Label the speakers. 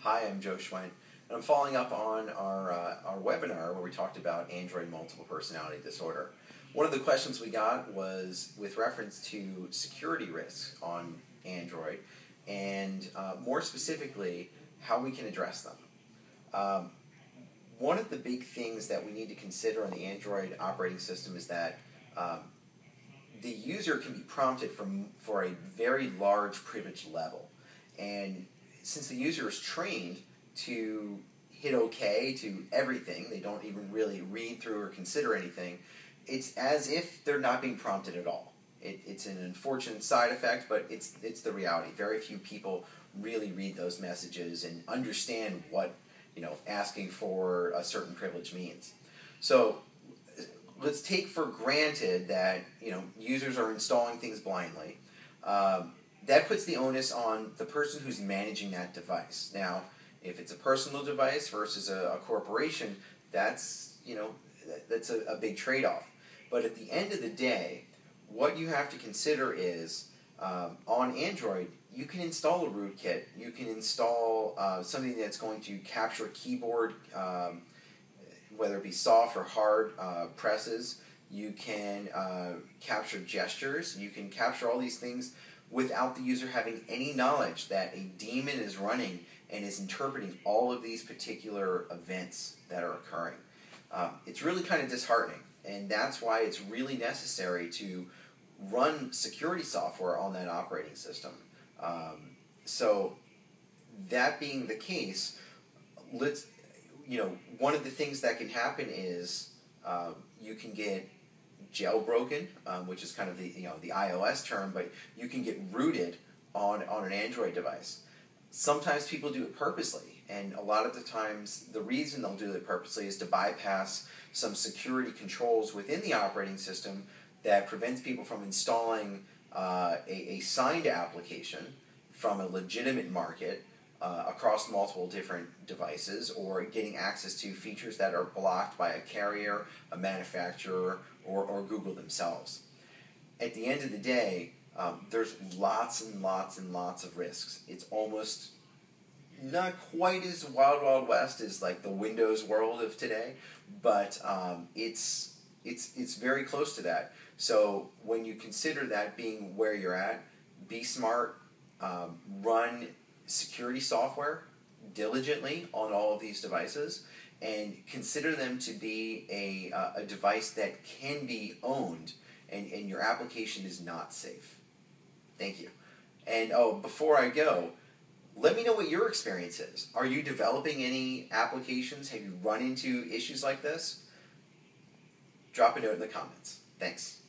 Speaker 1: Hi, I'm Joe Schwendt, and I'm following up on our webinar where we talked about Android multiple personality disorder. One of the questions we got was with reference to security risks on Android, and more specifically, how we can address them. One of the big things that we need to consider on the Android operating system is that the user can be prompted for a very large privilege level. And since the user is trained to hit OK to everything, they don't even really read through or consider anything, it's as if they're not being prompted at all. It's an unfortunate side effect, but it's the reality. Very few people really read those messages and understand what asking for a certain privilege means. So let's take for granted that users are installing things blindly. That puts the onus on the person who's managing that device. Now, if it's a personal device versus a corporation, that's a big trade-off. But at the end of the day, what you have to consider is on Android, you can install a rootkit. You can install something that's going to capture keyboard, whether it be soft or hard presses. You can capture gestures. You can capture all these things without the user having any knowledge that a daemon is running and is interpreting all of these particular events that are occurring. It's really kind of disheartening, and that's why it's really necessary to run security software on that operating system. So that being the case, one of the things that can happen is you can get jailbroken, which is kind of the iOS term, but you can get rooted on an Android device. Sometimes people do it purposely, and a lot of the times the reason they'll do it purposely is to bypass some security controls within the operating system that prevents people from installing a signed application from a legitimate market across multiple different devices, or getting access to features that are blocked by a carrier, a manufacturer, or Google themselves. At the end of the day, there's lots and lots and lots of risks. It's almost not quite as wild, wild west as like the Windows world of today, but it's very close to that. So when you consider that being where you're at, be smart, run security software diligently on all of these devices, and consider them to be a device that can be owned, and your application is not safe. Thank you. And before I go, let me know what your experience is. Are you developing any applications? Have you run into issues like this? Drop a note in the comments. Thanks.